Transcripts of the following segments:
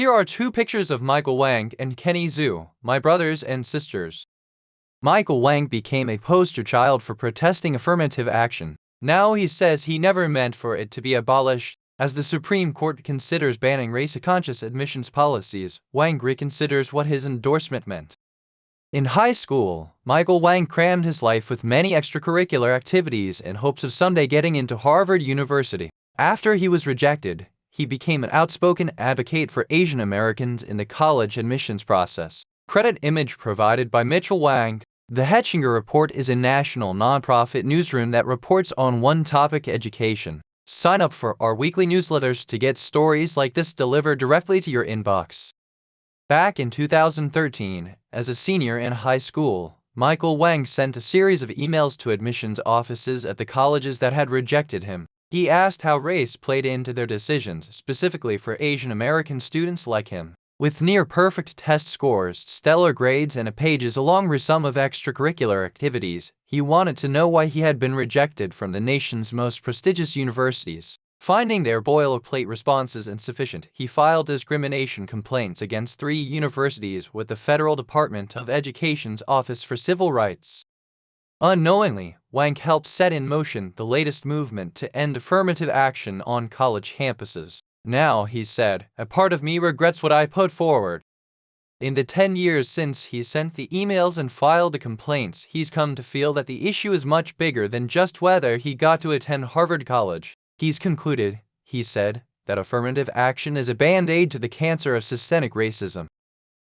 Here are two pictures of Michael Wang and Kenny Zhu, my brothers and sisters. Michael Wang became a poster child for protesting affirmative action. Now he says he never meant for it to be abolished. As the Supreme Court considers banning race-conscious admissions policies, Wang reconsiders what his endorsement meant. In high school, Michael Wang crammed his life with many extracurricular activities in hopes of someday getting into Harvard University. After he was rejected, he became an outspoken advocate for Asian Americans in the college admissions process. Credit image provided by Mitchell Wang. The Hetchinger Report is a national nonprofit newsroom that reports on one topic: education. Sign up for our weekly newsletters to get stories like this delivered directly to your inbox. Back in 2013, as a senior in high school, Michael Wang sent a series of emails to admissions offices at the colleges that had rejected him. He asked how race played into their decisions, specifically for Asian American students like him. With near-perfect test scores, stellar grades, and pages along with some of extracurricular activities, he wanted to know why he had been rejected from the nation's most prestigious universities. Finding their boilerplate responses insufficient, he filed discrimination complaints against 3 universities with the Federal Department of Education's Office for Civil Rights. Unknowingly, Wang helped set in motion the latest movement to end affirmative action on college campuses. Now, he said, a part of me regrets what I put forward. In the 10 years since he sent the emails and filed the complaints, he's come to feel that the issue is much bigger than just whether he got to attend Harvard College. He's concluded, he said, that affirmative action is a band-aid to the cancer of systemic racism.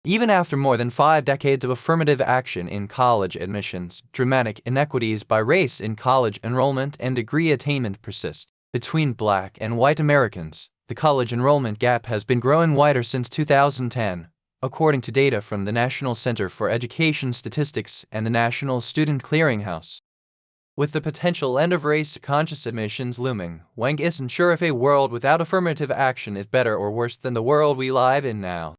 Even after more than 5 decades of affirmative action in college admissions, dramatic inequities by race in college enrollment and degree attainment persist. Between Black and white Americans, the college enrollment gap has been growing wider since 2010, according to data from the National Center for Education Statistics and the National Student Clearinghouse. With the potential end of race-conscious admissions looming, Wang isn't sure if a world without affirmative action is better or worse than the world we live in now.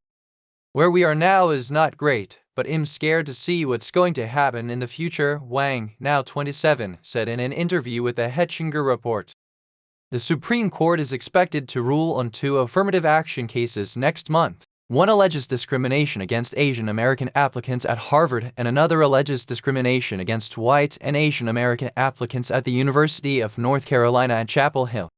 Where we are now is not great, but I'm scared to see what's going to happen in the future, Wang, now 27, said in an interview with the Hetchinger Report. The Supreme Court is expected to rule on 2 affirmative action cases next month. One alleges discrimination against Asian American applicants at Harvard, and another alleges discrimination against white and Asian American applicants at the University of North Carolina at Chapel Hill.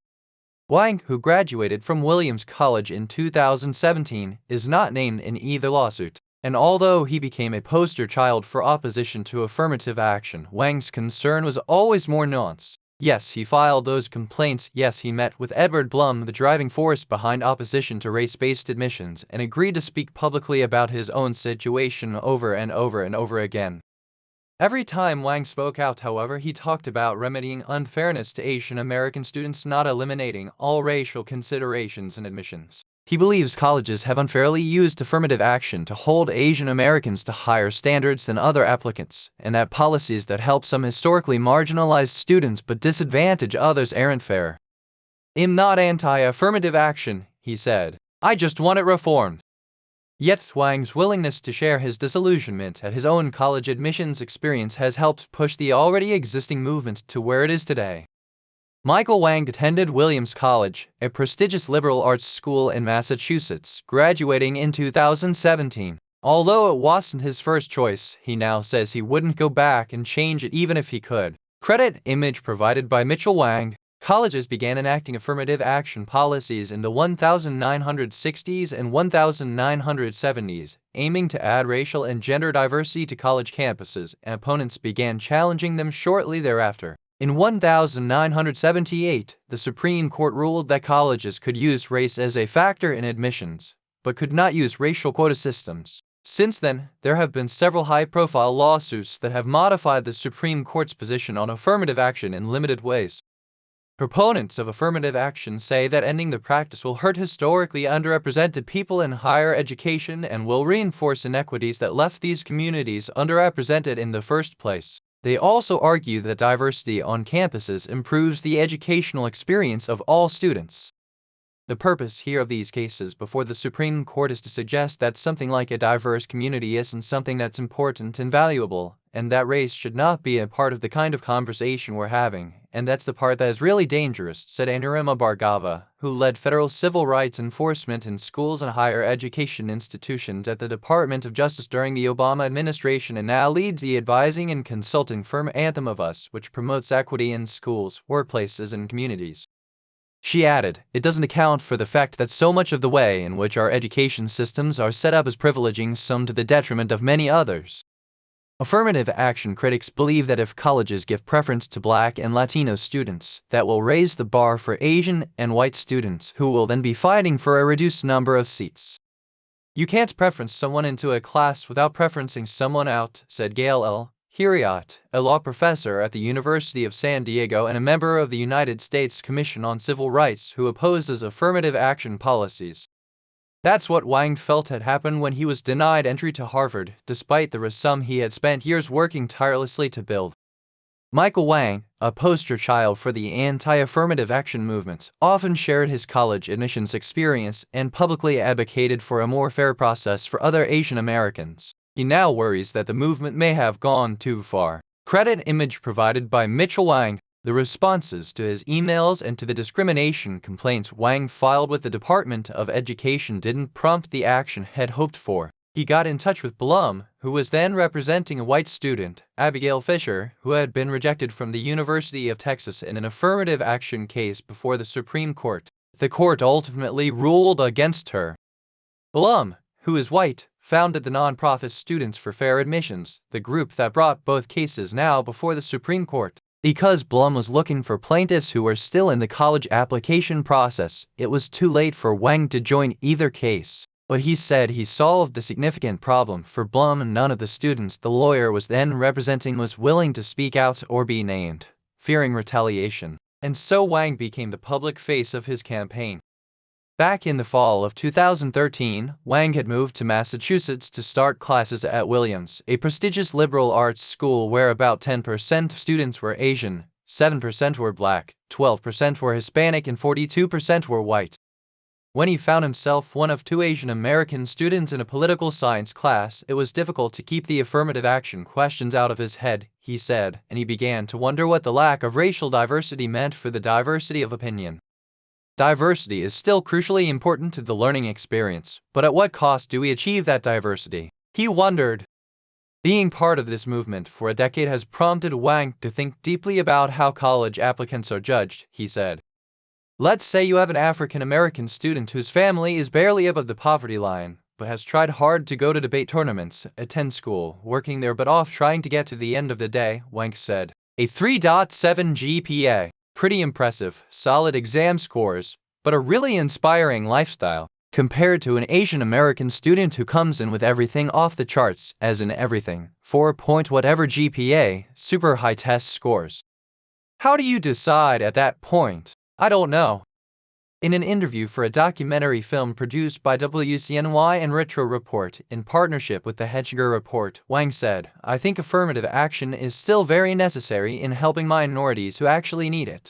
Wang, who graduated from Williams College in 2017, is not named in either lawsuit. And although he became a poster child for opposition to affirmative action, Wang's concern was always more nuanced. Yes, he filed those complaints. Yes, he met with Edward Blum, the driving force behind opposition to race-based admissions, and agreed to speak publicly about his own situation over and over and over again. Every time Wang spoke out, however, he talked about remedying unfairness to Asian American students, not eliminating all racial considerations in admissions. He believes colleges have unfairly used affirmative action to hold Asian Americans to higher standards than other applicants, and that policies that help some historically marginalized students but disadvantage others aren't fair. I'm not anti-affirmative action, he said. I just want it reformed. Yet Wang's willingness to share his disillusionment at his own college admissions experience has helped push the already existing movement to where it is today. Michael Wang attended Williams College, a prestigious liberal arts school in Massachusetts, graduating in 2017. Although it wasn't his first choice, he now says he wouldn't go back and change it even if he could. Credit image provided by Mitchell Wang. Colleges began enacting affirmative action policies in the 1960s and 1970s, aiming to add racial and gender diversity to college campuses, and opponents began challenging them shortly thereafter. In 1978, the Supreme Court ruled that colleges could use race as a factor in admissions, but could not use racial quota systems. Since then, there have been several high-profile lawsuits that have modified the Supreme Court's position on affirmative action in limited ways. Proponents of affirmative action say that ending the practice will hurt historically underrepresented people in higher education and will reinforce inequities that left these communities underrepresented in the first place. They also argue that diversity on campuses improves the educational experience of all students. The purpose here of these cases before the Supreme Court is to suggest that something like a diverse community isn't something that's important and valuable, and that race should not be a part of the kind of conversation we're having, and that's the part that is really dangerous, said Anurima Bhargava, who led federal civil rights enforcement in schools and higher education institutions at the Department of Justice during the Obama administration and now leads the advising and consulting firm Anthem of Us, which promotes equity in schools, workplaces, and communities. She added, "It doesn't account for the fact that so much of the way in which our education systems are set up is privileging some to the detriment of many others." Affirmative action critics believe that if colleges give preference to Black and Latino students, that will raise the bar for Asian and white students, who will then be fighting for a reduced number of seats. "You can't preference someone into a class without preferencing someone out," said Gail L. Hiriot, a law professor at the University of San Diego and a member of the United States Commission on Civil Rights who opposes affirmative action policies. That's what Wang felt had happened when he was denied entry to Harvard, despite the sum he had spent years working tirelessly to build. Michael Wang, a poster child for the anti-affirmative action movement, often shared his college admissions experience and publicly advocated for a more fair process for other Asian Americans. He now worries that the movement may have gone too far. Credit image provided by Mitchell Wang. The responses to his emails and to the discrimination complaints Wang filed with the Department of Education didn't prompt the action he had hoped for. He got in touch with Blum, who was then representing a white student, Abigail Fisher, who had been rejected from the University of Texas in an affirmative action case before the Supreme Court. The court ultimately ruled against her. Blum, who is white, founded the nonprofit Students for Fair Admissions, the group that brought both cases now before the Supreme Court. Because Blum was looking for plaintiffs who were still in the college application process, it was too late for Wang to join either case. But he said he solved a significant problem for Blum and none of the students the lawyer was then representing was willing to speak out or be named, fearing retaliation. And so Wang became the public face of his campaign. Back in the fall of 2013, Wang had moved to Massachusetts to start classes at Williams, a prestigious liberal arts school where about 10% of students were Asian, 7% were Black, 12% were Hispanic, and 42% were white. When he found himself one of two Asian American students in a political science class, it was difficult to keep the affirmative action questions out of his head, he said, and he began to wonder what the lack of racial diversity meant for the diversity of opinion. Diversity is still crucially important to the learning experience, but at what cost do we achieve that diversity? He wondered. Being part of this movement for a decade has prompted Wang to think deeply about how college applicants are judged, he said. Let's say you have an African American student whose family is barely above the poverty line, but has tried hard to go to debate tournaments, attend school, working their butt off trying to get to the end of the day, Wang said. A 3.7 GPA. Pretty impressive, solid exam scores, but a really inspiring lifestyle, compared to an Asian American student who comes in with everything off the charts, as in everything, 4 whatever GPA, super high test scores. How do you decide at that point? I don't know. In an interview for a documentary film produced by WCNY and Retro Report in partnership with the Hedger Report, Wang said, "I think affirmative action is still very necessary in helping minorities who actually need it."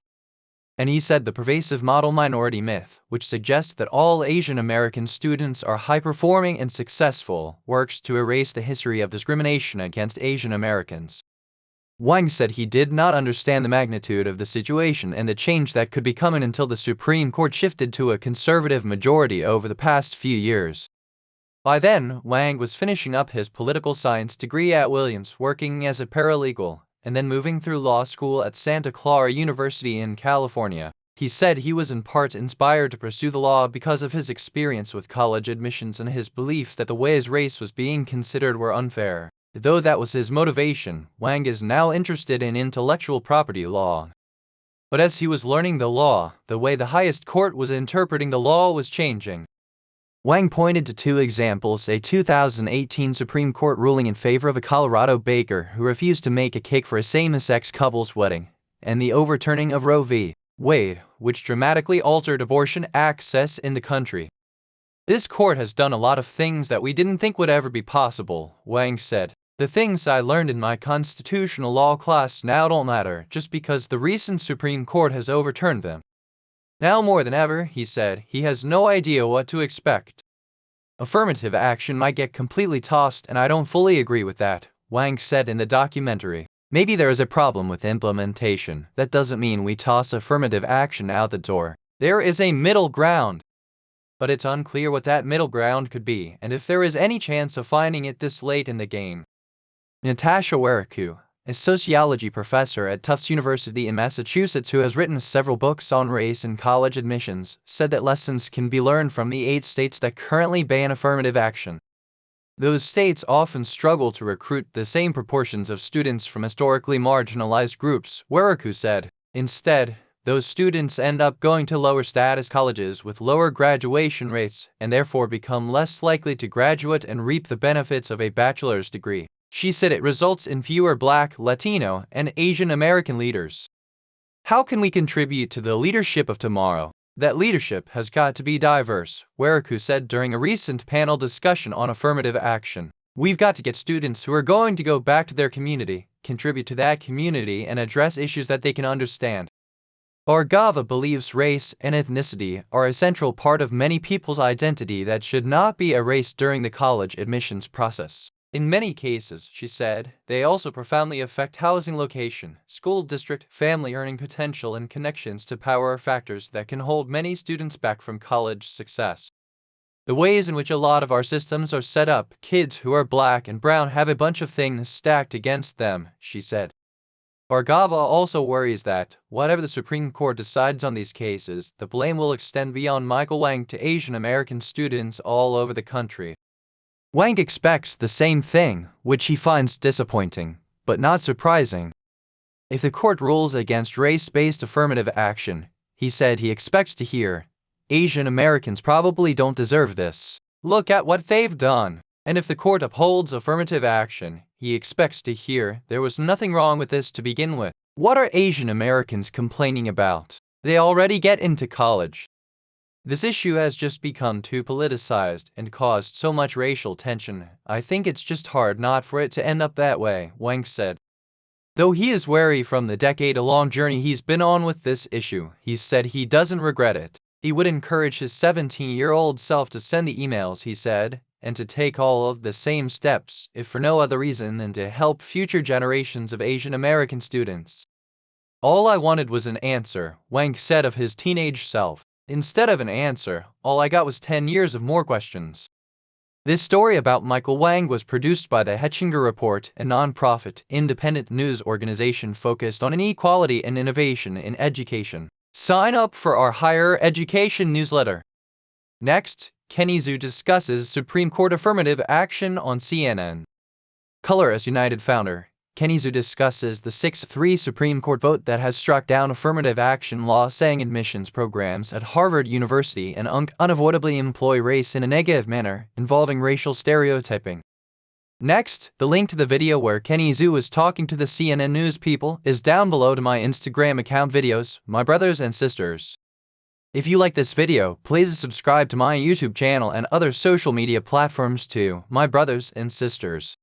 And he said the pervasive model minority myth, which suggests that all Asian American students are high-performing and successful, works to erase the history of discrimination against Asian Americans. Wang said he did not understand the magnitude of the situation and the change that could be coming until the Supreme Court shifted to a conservative majority over the past few years. By then, Wang was finishing up his political science degree at Williams, working as a paralegal, and then moving through law school at Santa Clara University in California. He said he was in part inspired to pursue the law because of his experience with college admissions and his belief that the ways race was being considered were unfair. Though that was his motivation, Wang is now interested in intellectual property law. But as he was learning the law, the way the highest court was interpreting the law was changing. Wang pointed to two examples: a 2018 Supreme Court ruling in favor of a Colorado baker who refused to make a cake for a same-sex couple's wedding, and the overturning of Roe v. Wade, which dramatically altered abortion access in the country. This court has done a lot of things that we didn't think would ever be possible, Wang said. The things I learned in my constitutional law class now don't matter just because the recent Supreme Court has overturned them. Now more than ever, he said, he has no idea what to expect. Affirmative action might get completely tossed and I don't fully agree with that, Wang said in the documentary. Maybe there is a problem with implementation. That doesn't mean we toss affirmative action out the door. There is a middle ground. But it's unclear what that middle ground could be, and if there is any chance of finding it this late in the game. Natasha Waraku, a sociology professor at Tufts University in Massachusetts who has written several books on race and college admissions, said that lessons can be learned from the 8 states that currently ban affirmative action. Those states often struggle to recruit the same proportions of students from historically marginalized groups, Waraku said. Instead, those students end up going to lower status colleges with lower graduation rates and therefore become less likely to graduate and reap the benefits of a bachelor's degree. She said it results in fewer Black, Latino, and Asian American leaders. How can we contribute to the leadership of tomorrow? That leadership has got to be diverse, Waraku said during a recent panel discussion on affirmative action. We've got to get students who are going to go back to their community, contribute to that community, and address issues that they can understand. Bhargava believes race and ethnicity are a central part of many people's identity that should not be erased during the college admissions process. In many cases, she said, they also profoundly affect housing location, school district, family earning potential, and connections to power factors that can hold many students back from college success. The ways in which a lot of our systems are set up, kids who are Black and brown have a bunch of things stacked against them, she said. Bhargava also worries that, whatever the Supreme Court decides on these cases, the blame will extend beyond Michael Wang to Asian American students all over the country. Wang expects the same thing, which he finds disappointing, but not surprising. If the court rules against race-based affirmative action, he said he expects to hear, Asian Americans probably don't deserve this. Look at what they've done. And if the court upholds affirmative action, he expects to hear, there was nothing wrong with this to begin with. What are Asian Americans complaining about? They already get into college. This issue has just become too politicized and caused so much racial tension. I think it's just hard not for it to end up that way, Wang said. Though he is wary from the decade-long journey he's been on with this issue, he said he doesn't regret it. He would encourage his 17-year-old self to send the emails, he said, and to take all of the same steps, if for no other reason than to help future generations of Asian American students. All I wanted was an answer, Wang said of his teenage self. Instead of an answer, all I got was 10 years of more questions. This story about Michael Wang was produced by the Hechinger Report, a non-profit, independent news organization focused on inequality and innovation in education. Sign up for our higher education newsletter. Next, Kenny Zhu discusses Supreme Court affirmative action on CNN. Color as United founder, Kenny Zhu discusses the 6-3 Supreme Court vote that has struck down affirmative action law saying admissions programs at Harvard University and unavoidably employ race in a negative manner, involving racial stereotyping. Next, the link to the video where Kenny Zhu is talking to the CNN News people is down below to my Instagram account videos, my brothers and sisters. If you like this video, please subscribe to my YouTube channel and other social media platforms too, my brothers and sisters.